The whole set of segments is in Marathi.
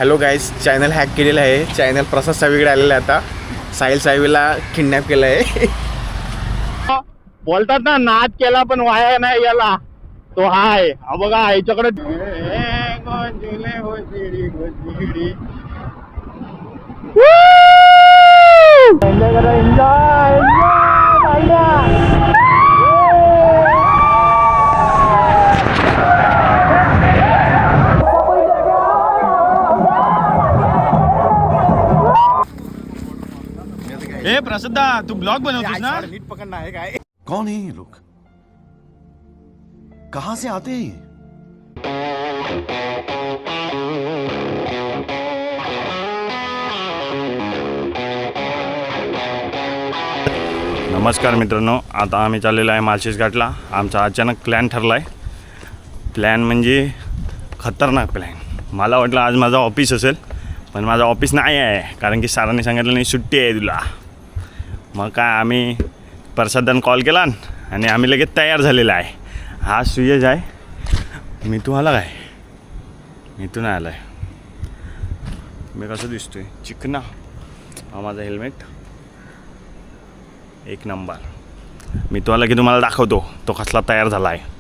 हॅलो गाईज, चॅनल हॅक केलेलं आहे. चॅनल प्रसाद सावीकडे आलेलं आहे. आता साहिल सावीला किडनॅप केलं आहे. बोलतात ना, नाद केला पण वाया नाही गेला. तो हाय बघा याच्याकडे ए प्रसिद्धा, तू ब्लॉग बनवतोस ना? नीट पकडणं आहे काय? कौन है ये लोग? कहां से आते हैं ये? नमस्कार मित्रांनो, आता आम्ही चाललेलो आहे माळशेज घाटला. आमचा अचानक प्लॅन ठरला आहे. प्लॅन म्हणजे खतरनाक प्लॅन. मला वाटलं आज माझं ऑफिस असेल, पण माझं ऑफिस नाही आहे, कारण की सरांनी सांगितलं नाही सुट्टी आहे तुला. मग काय, आम्ही प्रसादांना कॉल केला आणि आम्ही लगेच तयार झालेला आहे. हा सुयश आहे. मी तू आला काय? मी तू नाही आला आहे. मी कसं दिसतोय? चिकना. हा माझा हेल्मेट एक नंबर. मी तो आला की तुम्हाला दाखवतो तो कसला तयार झाला आहे.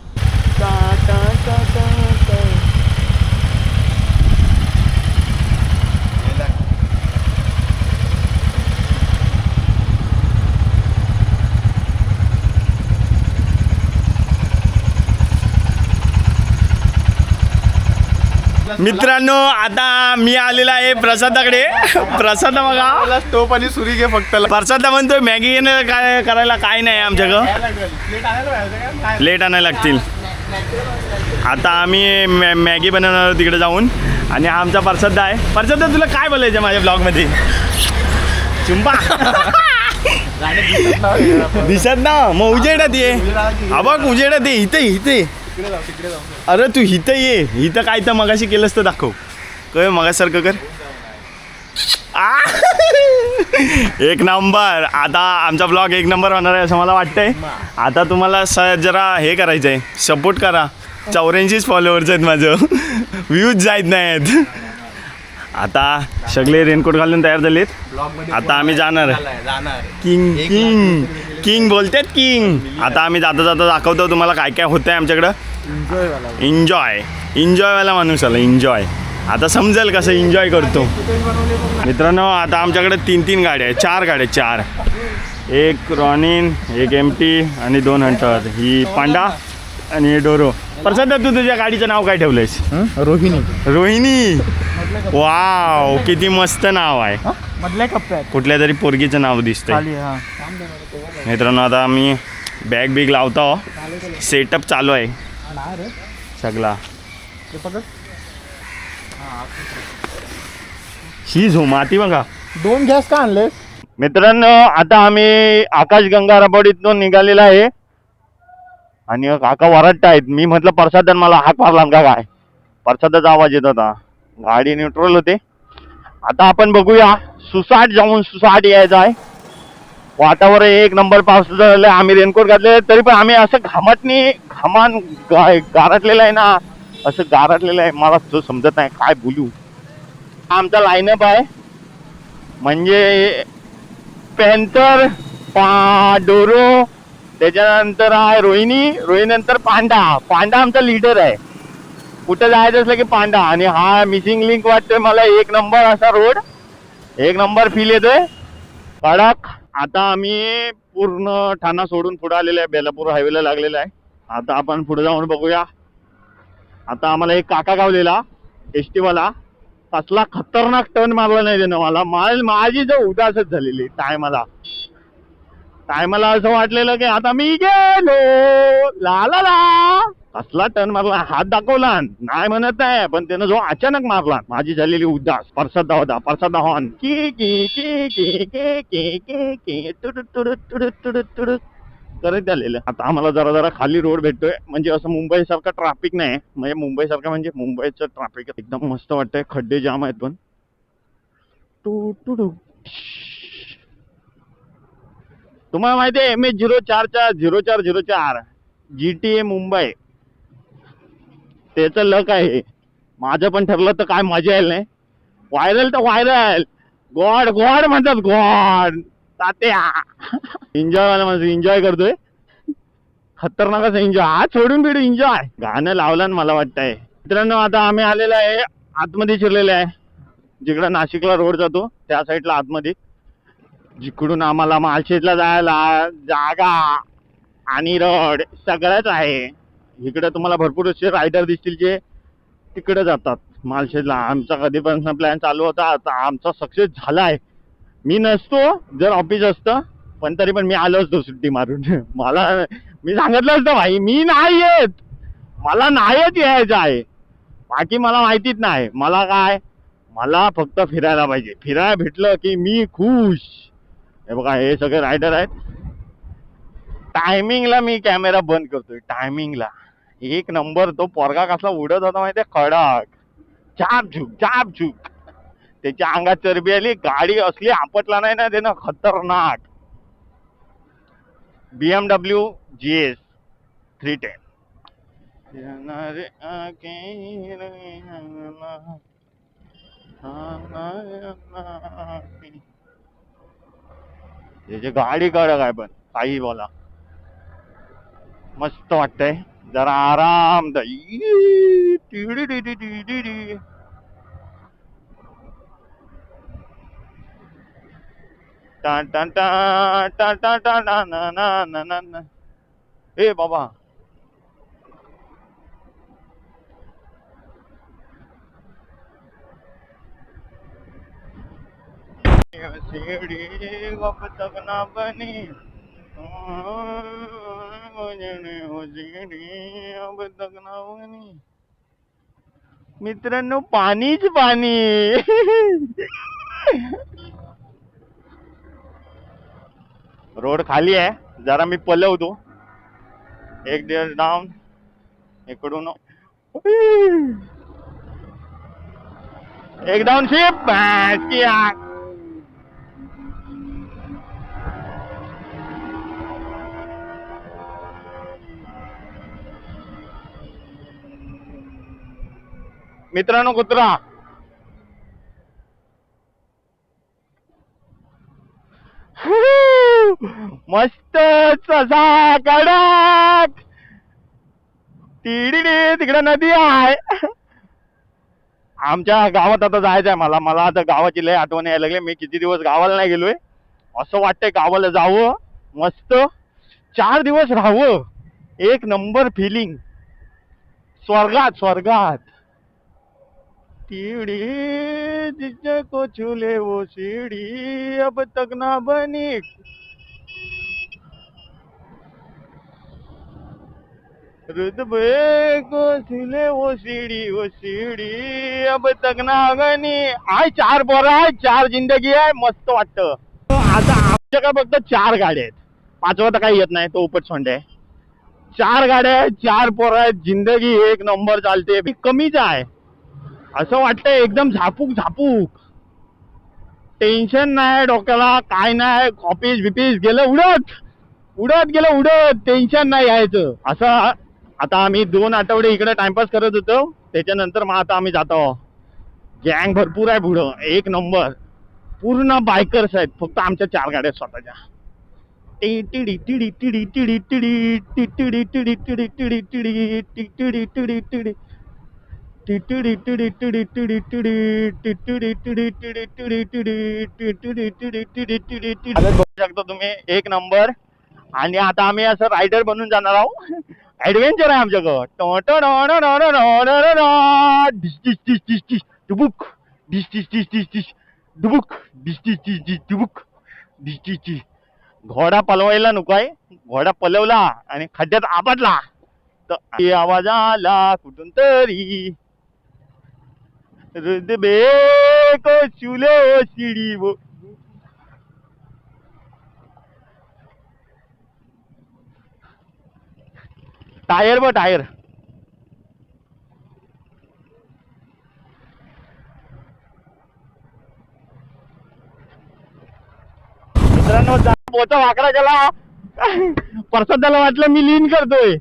मित्रांनो, आता मी आलेला आहे प्रसादाकडे. प्रसाद बघा, टोप आणि सुरी घे फक्त. प्रसाद म्हणतोय मॅगी येणं काय करायला काय नाही आमच्याकडं. लेट आणायला लागतील. आता आम्ही मॅगी बनवणार तिकडे जाऊन. आणि आमचा प्रसाद आहे. प्रसाद, तुला काय बोलायचं माझ्या ब्लॉगमध्ये? चुंबा दिसत ना, मग उजेडात ये. हा बघ उजेडात ये. इथे इथे. अरे तू इथं ये. इथं काय तर मगाशी केलंस तर दाखव. काय मगासारखं कर. एक नंबर. आता आमचा ब्लॉग एक नंबर होणार आहे असं मला वाटतंय. आता तुम्हाला जरा हे करायचं आहे, सपोर्ट करा. 84 फॉलोअर्स आहेत माझं. व्ह्यूज जायत नाहीत. आता सगळे रेनकोट घालून तयार झालेत. आता आम्ही जाणार. किंग किंग किंग बोलतात किंग. आता आम्ही जाता जाता दाखवतो तुम्हाला काय काय होतं आहे आमच्याकडं. एन्जॉयवाला माणूस आला. एन्जॉय. आता समजेल कसं एन्जॉय करतो. मित्रांनो, आता आमच्याकडे 3 गाड्या आहेत. 4 गाड्या. 4. एक रॉनिन, एक एमटी आणि 2 हंटर. ही पांडा आणि डोरो. प्रसाद, तू तुझ्या गाडीचं नाव काय ठेवलंयस? रोहिणी. रोहिणी. वाव, किती मस्त नाव आहे. मधल्या कप्प्यात कुठल्या तरी पोरगीचं नाव दिसतंय. मित्रांनो, आता आम्ही बॅग बिग लावतो. सेटअप चालू आहे सगळा. ही झोमाती बघा. 2 गॅस का आणले? मित्रांनो, आता आम्ही आकाशगंगा रबडीतून निघालेला आहे. आणि काका वरट्ट आहेत. मी म्हटलं प्रसादन मला हाक मारला का काय? प्रसादाचा आवाज येत होता. गाडी न्यूट्रल होते. आता आपण बघूया. सुसाट जाऊन सुसाट यायचं आहे. वातावरण एक नंबर. पाऊस झालं. आम्ही रेनकोट घातले तरी पण आम्ही असं घामान गारटलेलं आहे ना, असं गारटलेलं आहे. मला तो समजत नाही काय बोलू. आमचा लाईनअप आहे म्हणजे पॅन्थर, डोरो, त्याच्यानंतर आहे रोहिणी, रोहिणीनंतर पांडा. पांडा आमचा लीडर आहे. कुठं जायचं असलं की पांडा. आणि हा मिसिंग लिंक वाटतोय मला. एक नंबर असा रोड. एक नंबर फील येतोय. कडक. आता आम्ही पूर्ण ठाणा सोडून पुढे आलेलं आहे. बेलापूर हायवेला लागलेला आहे. आता आपण पुढे जाऊन बघूया. आता आम्हाला एक काका गावलेला एसटीवाला. कसला खतरनाक टर्न मारला नाही त्यानं मला. माझी जो उदासच झालेली टायमाला असं वाटलेलं की आता मी गेलो. ला ला ला. कसला टर्न मारला. हात दाखवला नाही म्हणत नाही, पण त्यानं जो अचानक मारला माझी झालेली उदास. प्रसाद होता. प्रसाद हॉर्न की की की की की की की की तुडुट तुडुट तुडुट तुडुट तुडुट करत झालेलं. आता आम्हाला जरा जरा खाली रोड भेटतोय. म्हणजे असं मुंबई सारखं ट्रॅफिक नाही. म्हणजे मुंबई सारखं म्हणजे मुंबईचं ट्रॅफिक एकदम मस्त वाटतंय. खड्डे जाम आहेत पण. तुम्हाला माहिती आहे MH04 GTA मुंबई त्याचं लक आहे. माझं पण ठरलं तर काय मजा येईल नाही. व्हायरल तर व्हायरल. गॉड गॉड म्हणतात गॉड. तात्या एन्जॉय वाला माणूस एन्जॉय करतोय. खतरनाक असं एन्जॉय. आज सोडून बिडून एन्जॉय. गाणं लावलं ना मला वाटतंय. मित्रांनो आता आम्ही आलेलो आहे आतमध्ये शिरलेलो आहे. जिकडं नाशिकला रोड जातो त्या साईडला आतमध्ये. जिकडून आम्हाला माळशेजला जायला जागा आणि रोड सगळंच आहे. इकडे तुम्हाला भरपूर असे रायडर दिसतील जे तिकडे जातात माळशेजला. आमचा कधीपासून प्लॅन चालू होता, आता आमचा सक्सेस झालाय. मी नसतो जर ऑफिस असतं, पण तरी पण मी आलो असतो सुट्टी मारून. मला मी सांगितलं असतं भाई मी नाही येत, मला नाहीच यायचं आहे. बाकी मला माहितीच नाही. मला काय, मला फक्त फिरायला पाहिजे. फिरायला भेटलं की मी खुश. हे बघा हे सगळे रायडर आहेत. टायमिंगला मी कॅमेरा बंद करतोय. टायमिंगला एक नंबर. तो पोरगा कसला उडत होता माहितीये, कडक झाप झुक. त्याच्या अंगात चरबी आली. गाडी असली आपटला नाही ना त्यानं, खतरनाक. BMW GS 310. त्याची गाडी कडक आहे पण काही बोला. मस्त वाटतंय. जरा आराम. ए बाबा शिडी गप तक ना बनी. अब तक ना बनी. मित्रांनो पाणीच पाणी. रोड खाली आहे. जरा मी पलवतो. एक दिवस डाऊन इकडून एक डाऊन शिप. मित्रांनो कुत्रा मस्त ससा कडक. तिकडे नदी आहे. आमच्या गावात आता जायचंय मला. मला आता गावाची लय आठवण यायला लागली. मी किती दिवस गावाला नाही गेलोय. असं वाटतंय गावाला जावं, मस्त 4 दिवस राहावं. एक नंबर फिलिंग. स्वर्गात स्वर्गात. सीढ़ी जिसको छूले वो सीढ़ी अब तक ना बनी. रुतबे को छूले वो सीढ़ी अब तक ना बनी. आहे 4 पोरं आहे, 4 जिंदगी आहे. मस्त वाटतं. आता आमच्याकडे फक्त 4 गाड्या आहेत. 5वा तर काही येत नाही, तो उपट सोंडे आहे. 4 गाड्या आहेत, 4 पोरं आहेत. जिंदगी एक नंबर चालते. कमीच आहे असं वाटतंय. एकदम झापूक झापूक. टेन्शन नाही डोक्याला, काय नाही. ऑफिस बिफिस गेलं उडत उडत गेलं उडत. टेन्शन नाही यायचं असं. आता आम्ही 2 आठवडे इकडे टाइमपास करत होतो. त्याच्यानंतर मग आता आम्ही जातो. गँग भरपूर आहे पुढं. एक नंबर. पूर्ण बायकर्स आहेत. फक्त आमच्या 4 गाड्या स्वतःच्या. टिडी टिडी टिडी टिडी टिडी टिडी टिडी टिडी टिडी टिडी टिडी टिडी टिडी. बघू शकता तुम्ही. एक नंबर. आणि आता आम्ही असं रायडर बनून जाणार आहोत. ऍडव्हेंचर आहे आमच्याकडं. डुबुक डिश डिश डिश डिश डिश डुबुक डिश डिश डिश डिश डुबुक डिश डिश डिश. घोडा पलवायला नको आहे. घोडा पलवला आणि खड्ड्यात आपटला तर आवाज आला कुठून तरी. रुतबे को छूले वो सीढ़ी वो. टायर व टायर. मित्रांनो पोचा वाकडा गेला. प्रसादाला वाटलं मी लीन करतोय.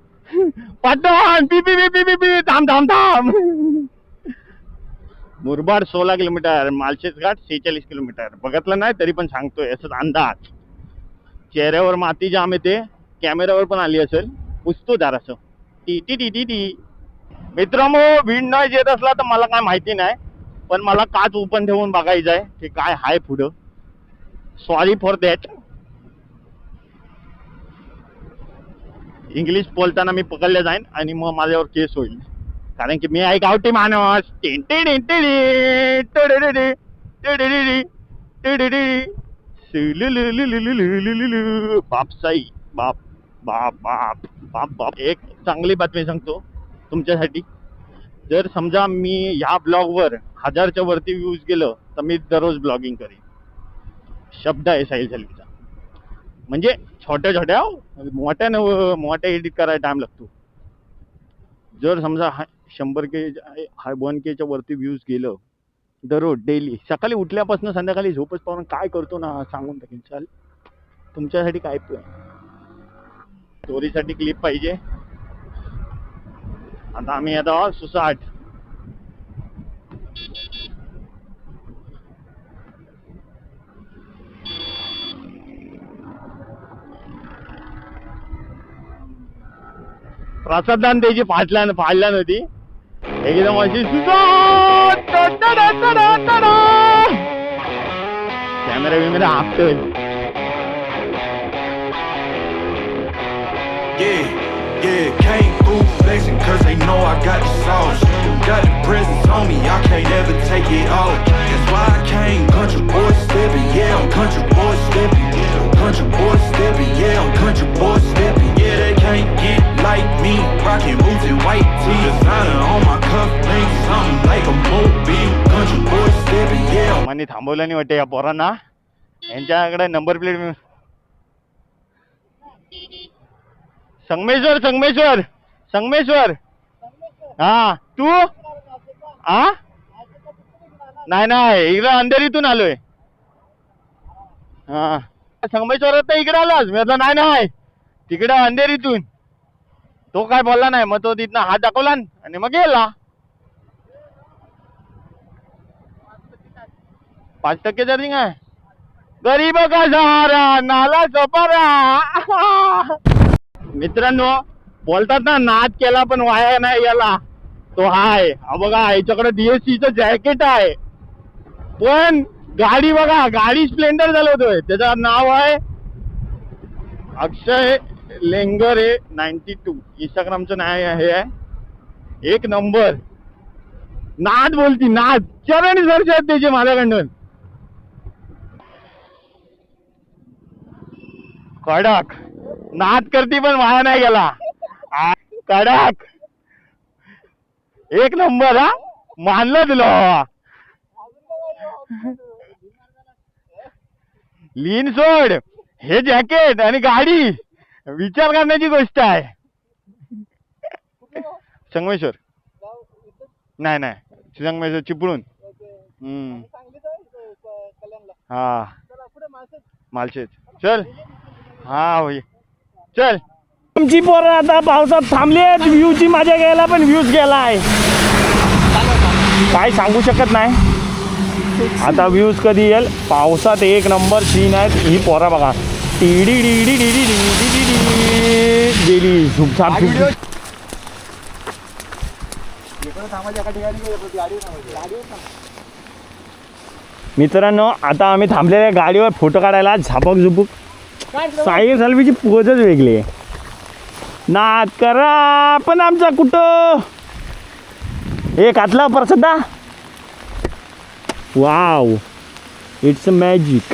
पाठवण पी पी पी पी पी. थांब थांब थांब. Murbad 16 kilometre, Malshej Ghat 46 kilometre. बघितलं नाही तरी पण सांगतोय असंच अंदाज. चेहऱ्यावर माती जाम येते, कॅमेऱ्यावर पण आली असेल, पुसतो दारासं टी टी टी टी टी. मित्रांनो, विंड नॉईज येत असला तर मला काय माहिती नाही, पण मला काच ओपन ठेवून बघायचं आहे की काय हाय पुढं. Sorry for that. इंग्लिश बोलताना मी पकडले जाईन आणि मग माझ्यावर केस होईल, कारण की मी आहे गावठी माणूस. बापसाई बाप बाप बाप बाप बाप. एक चांगली बातमी सांगतो तुमच्यासाठी. जर समजा मी ह्या ब्लॉगवर 1000च्या वरती व्ह्यूज गेलं तर मी दररोज ब्लॉगिंग करेन. शब्द आहे साहिल सलवीचा. म्हणजे छोट्या छोट्या मोठ्या एडिट करायला टाइम लागतो. जर समजा 100K 1Kच्या वरती व्ह्यूज गेलं दररोज डेली, सकाळी उठल्यापासून संध्याकाळी झोपच पाहून काय करतो ना सांगून टाकेन. चाल तुमच्यासाठी काय स्टोरीसाठी क्लिप पाहिजे. आता आम्ही आता सुसाट. प्रसादान त्याची फाडल्या नव्हती एकदम अशी camera हाकतोय. Yeah, came through flexing cause they know I got the sauce. Got the presents on me, I can't ever take it off. That's why I came country boy stepping, yeah, I'm country boy stepping. Country boy stepping, yeah, I'm country boy stepping. Yeah, they can't get like me, rockin' boots and white tee. Designer on my cuff links, something like a mobile. Country boy stepping, yeah. मानी थांबवलं नाही वाटते या पोरांना. यांच्याकडे नंबर प्लेट. संगमेश्वर. हा तू हा नाही इकडं अंधेरीतून आलोय. हा संगमेश्वरात तर इकडे आलास. मी म्हटलं नाही तिकडं अंधेरीतून. तो काय बोलला नाही, मग तो तिथनं हात दाखवला आणि मग गेला. 5% चार्जिंग आहे. गरीब का सहारा नाला सपारा. मित्रांनो, बोलतात ना नाद केला पण वाया नाही याला. तो हाय हा बघा, याच्याकडे DSCचं जॅकेट आहे, पण गाडी बघा, गाडी स्प्लेंडर चालवतोय. त्याचं नाव आहे अक्षय लेंगरे 92. इंस्टाग्रामचं नाव हे आहे. एक नंबर नाद बोलती, नाद चरण सर्च आहेत त्याचे माझ्याकडून. कडक नाद करती पण वाया नाही गेला. कडक एक नंबर. हा मानलं तुला. लीन सोड, हे जॅकेट आणि गाडी विचार करण्याची गोष्ट आहे. संगमेश्वर नाही संगमेश्वर चिपळूण. हा मालशेज. चल हा होय चल. आमची पोरं आता पावसात थांबली आहेत. व्ह्यूची मजा घ्यायला, पण व्ह्यूज गेलाय. काय सांगू शकत नाही आता व्ह्यूज कधी येईल. पावसात एक नंबर सीन आहेत. ही पोरा बघा टीडी डी डी डी गेली झुपछाप. मित्रांनो, आता आम्ही थांबलेल्या गाडीवर फोटो काढायला. झापक झुपूक साहिल सलवीची पोजच वेगळी आहे. नाद करा पण आमचा कुठं एक आतला प्रसद्दा. Wow, it's a magic.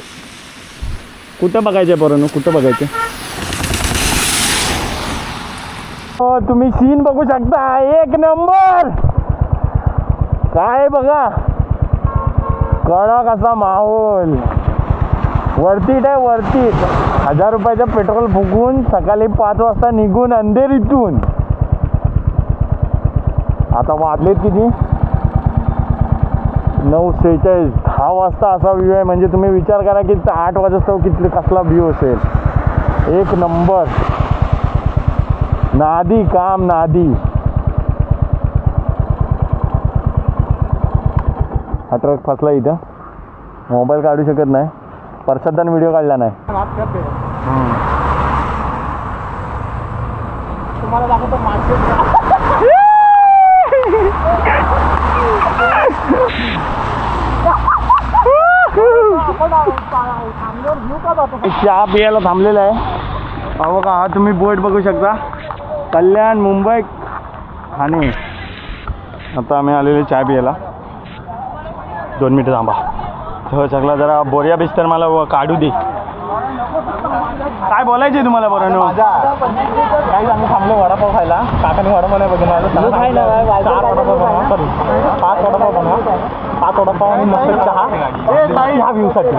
कुठं बघायचं पोरांनो, कुठं बघायचं. हो तुम्ही सीन बघू शकता. एक नंबर. काय बघा, कडक असा माहोल. वरतीच आहे, वरतीच 1000 रुपयाचं पेट्रोल फुकून सकाळी 5 वाजता निघून अंधेरीतून. आता वाजलेत किती, 9:46. 10 वाजता असा व्ह्यू आहे. म्हणजे तुम्ही विचार करा की 8 वाजता किती कसला व्ह्यू असेल. एक नंबर. नादी काम नादी. हा ट्रक फसला इथं, मोबाईल काढू शकत नाही, प्रसादान व्हिडिओ काढला नाही. तुम्हाला दाखवतो मार्केट. चहा पियाला थांबलेला आहे. अहो का हा तुम्ही बोट बघू शकता, कल्याण मुंबई ठाणे. आता आम्ही आलेले चहा पियाला. 2 मिनिटं थांबा. हो सगळा जरा बोरिया बिस्तर मला काढू दे. काय बोलायचे तुम्हाला बरं? काही आम्ही थांबलो वडापाव खायला. काकाने वडापाव नाही बघून 5 वडापाव बनवा, 5 वडापाव आणि मस्त चहा ह्या व्ह्यूसाठी.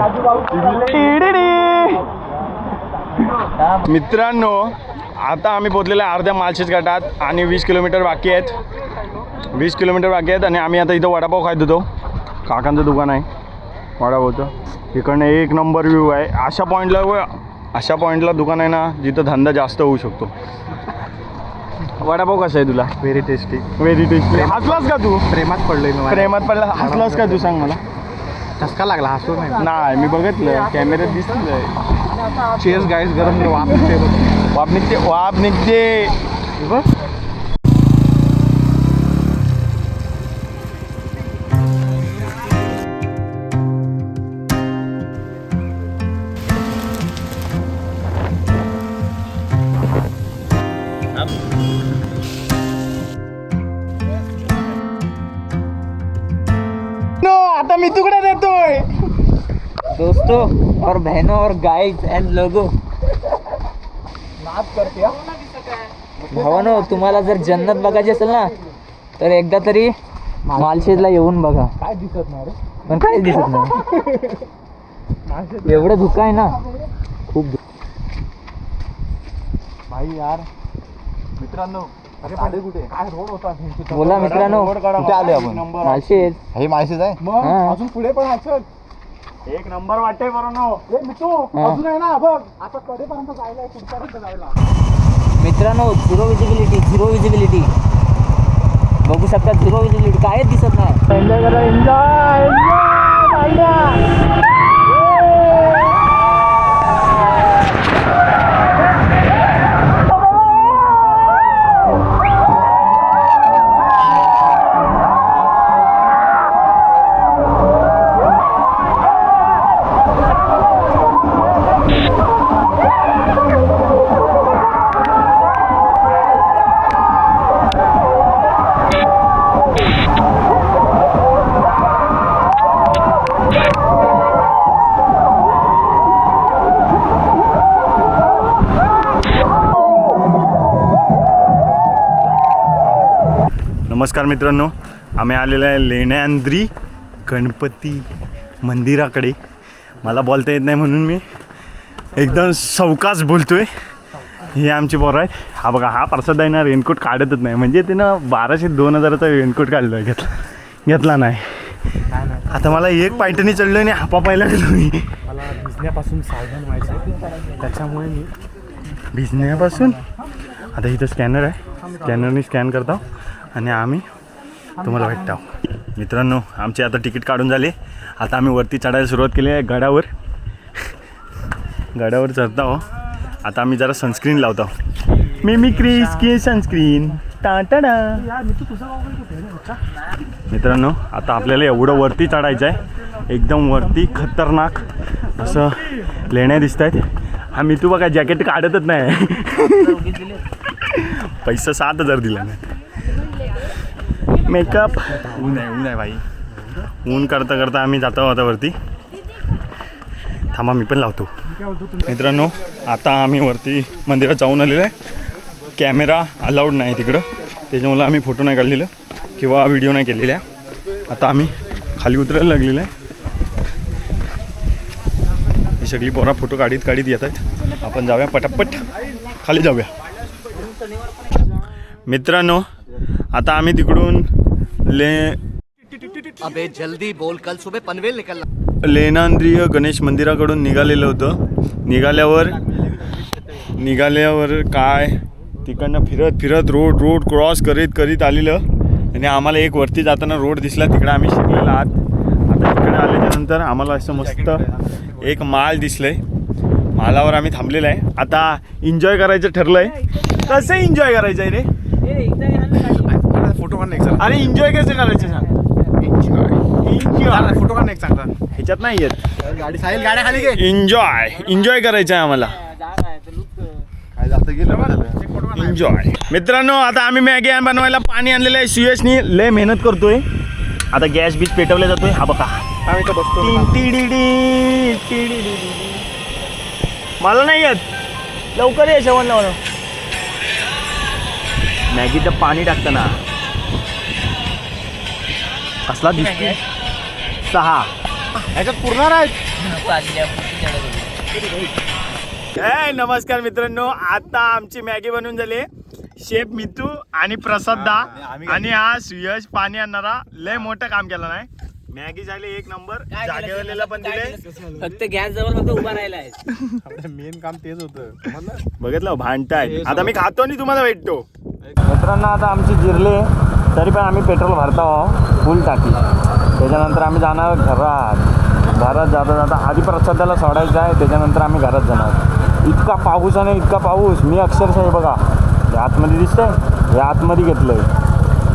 मित्रांनो आता आम्ही पोहोचलेलो आहे अर्ध्या माळशेज घाटात आणि 20 किलोमीटर बाकी आहेत. 20 किलोमीटर बाकी आहेत आणि आम्ही आता इथं वडापाव खात होतो. काकांचं दुकान आहे वडापावचं. इकडनं एक नंबर व्ह्यू आहे. अशा पॉईंटला दुकान आहे ना जिथं धंदा जास्त होऊ शकतो. वडापाव कसा आहे तुला? Very tasty. Very tasty. हसलास का तू? प्रेमात पडलोय मी. प्रेमात पडला. हसलास का तू? सांग मला. ठसका लागला, हसू नाही मी बघितलं कॅमेऱ्यात दिसतंय. चेस गाईस, गरम वाफ वाप निघते. आता मी तुकडे देतोय. दोस्तों और बहनों और गाइड्स एंड लोगो, भावानो तुम्हाला जर जन्नत बघायची असेल ना तर एकदा तरी मालशेजला येऊन बघा. काय दिसत नाही रे, पण काहीच दिसत नाही. एवढं धुकं आहे ना, खूप भाई यार. मित्रांनो अरे पाडे कुठे? काय रोड होता? बोला मित्रांनो, कुठे आले आपण? मालशेज. हे माहितीच आहे. हा. अजून पुढे पण असेल. एक नंबर वाटतंय बरं ना. अजून आहे ना बघ. आता कडेपर्यंत जायला पुढपर्यंत जायला. मित्रांनो झिरो विजिबिलिटी बघू शकता. झिरो विजिबिलिटी कायच दिसत नाही. एन्जॉय करा. एन्जॉय. नमस्कार मित्रांनो, आम्ही आलेलो आहे लेण्याद्री गणपती मंदिराकडे. मला बोलता येत नाही म्हणून मी एकदम सावकाश बोलतोय. हे आमची पोरं आहेत. हा बघा, हा प्रसाद आहे ना रेनकोट काढतच नाही. म्हणजे त्यानं 1200-2000चा रेनकोट काढला, घेतला नाही. आता मला एक पायटणी चढलो आणि हापा पाहिला गेलो मी. मला भिजण्यापासून सावधान व्हायचं आहे, त्याच्यामुळे मी भिजण्यापासून. आता इथं स्कॅनर आहे, स्कॅनरने स्कॅन करतो आणि आम्ही तुम्हाला भेटतो. मित्रांनो आमचे आता तिकीट काढून झाले. आता आम्ही वरती चढायला सुरुवात केली आहे. गडावर चढतो. आता आम्ही जरा सनस्क्रीन लावतो. Mimicry skin sunscreen Tata. मित्रांनो आता आपल्याला एवढं वरती चढायचं आहे, एकदम वरती खतरनाक असं लेण्या दिसत आहेत. हा मी तू बघा जॅकेट काढतच नाही. पैसा 7000 दिला नाही. मेकअप ऊन आहे भाई. ऊन करता आम्ही जातो आता वरती. थांबा मी पण लावतो. मित्रांनो आता आम्ही वरती मंदिरात जाऊन आलेलो आहे. कॅमेरा अलाउड नाही तिकडं, त्याच्यामुळे आम्ही फोटो नाही काढलेलं किंवा व्हिडिओ नाही केलेल्या. आता आम्ही खाली उतरायला लागलेलं आहे. ही सगळी पोरा फोटो काढीत येत आहेत. आपण जाऊया पटापट खाली जाऊया. मित्रांनो आता आम्ही तिकडून अबे जल्दी बोल, कल सुबह पनवेल निकलना. लेण्याद्री गणेश मंदिराकडून निघालेलं होतं. निघाल्यावर काय तिकडनं फिरत रोड क्रॉस करीत आलेलं आणि आम्हाला एक वरती जाताना रोड दिसला. तिकडं आम्ही शिकलेलो आहात आल्यानंतर आम्हाला असं मस्त एक माल दिसलंय. मालावर आम्ही थांबलेलं आहे. आता एन्जॉय करायचं ठरलंय. कसं एन्जॉय करायचं आहे रे? फोटो काढणं एक चांगला. अरे एन्जॉय कसं करायचं सांग. फोटो काढणं एक चांगला. ह्याच्यात नाही येत. गाडी साहिल गाड्या खाली घे. एन्जॉय करायचं आहे आम्हाला. काय जास्त गेलं एन्जॉय. मित्रांनो आता आम्ही मॅगी बनवायला पाणी आणलेलं आहे. सुयशनी लय मेहनत करतोय. आता गॅस बीस पेटवला जातोय. हा बघा आम्ही तर बसतो. मला नाही येत. लवकर ये जेवण लावणं. मॅगीचं पाणी टाकताना कसला दिसतोय. 6 ह्याच्यात पुरणार आहेत. नमस्कार मित्रांनो. आता आमची मॅगी बनवून झाली. शेफ मितू आणि प्रसाद दा आणि हा सुयश पाणी आणणारा लय मोठं काम केलं नाही. मॅगी झाली एक नंबर. जागेवाल्याला पण दिले. फक्त गॅस जवळ फक्त उभा राहिला आहे. मेन काम तेच होतं. बघितलं भांडताय. आता मी खातो आणि तुम्हाला भेटतो. मित्रांनो आता आमची जिरले तरी पण आम्ही पेट्रोल भरतो फुल टाकी. त्याच्यानंतर आम्ही जाणार घरात जाता आधी प्रसादाला सोडायचं आहे. त्याच्यानंतर आम्ही घरात जाणार. इतका पाऊस आणि इतका पाऊस. मी अक्षरशः बघा हे आतमध्ये दिसतंय. हे आतमध्ये घेतलंय.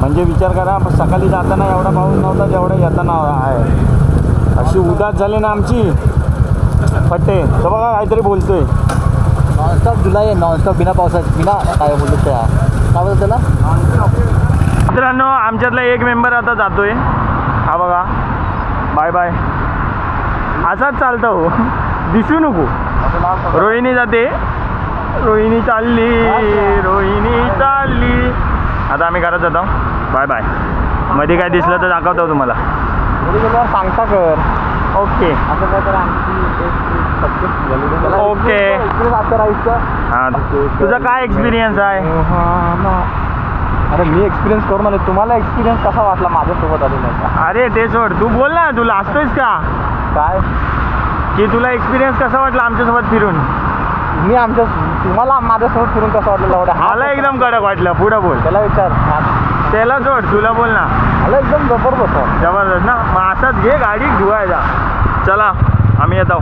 म्हणजे विचार करा सकाळी जाताना एवढा पाऊस नव्हता जेवढा येताना आहे. अशी उदास झाली ना आमची फट्टे. तर बघा काहीतरी बोलतोय. नॉनस्टॉप जुलै नॉनस्टॉप बिना पावसात बिना काय बोलतो त्या काय बोलतो त्याला. मित्रांनो आमच्यातला एक मेंबर आता जातोय. हा बघा बाय बाय. असाच चालतं हो. दिसू नको. रोहिणी जाते. रोहिणी चालली. आता आम्ही घरात जातो. Bye bye. मध्ये काय दिसलं तर दाखवतो तुम्हाला. सांगता कर. ओके असं काय तर ओके. हां तुझा काय एक्सपिरियन्स आहे? अरे मी एक्सपिरियन्स करून आले. तुम्हाला एक्सपिरियन्स कसा वाटला माझ्यासोबत आलेला? अरे ते सोड. तू बोल ना. तू लाजतोयस का काय की तुला एक्सपिरियन्स कसा वाटला आमच्यासोबत फिरून? मी तुम्हाला माझ्यासोबत फिरून कसं वाटलं? मला एकदम कडक वाटलं. पुढं बोल. त्याला विचार. त्याला सोड. तुला बोल ना. मला एकदम जबरदस्त. जबरदस्त ना. मग असाच घे गाडी धुवायला. चला आम्ही येतो.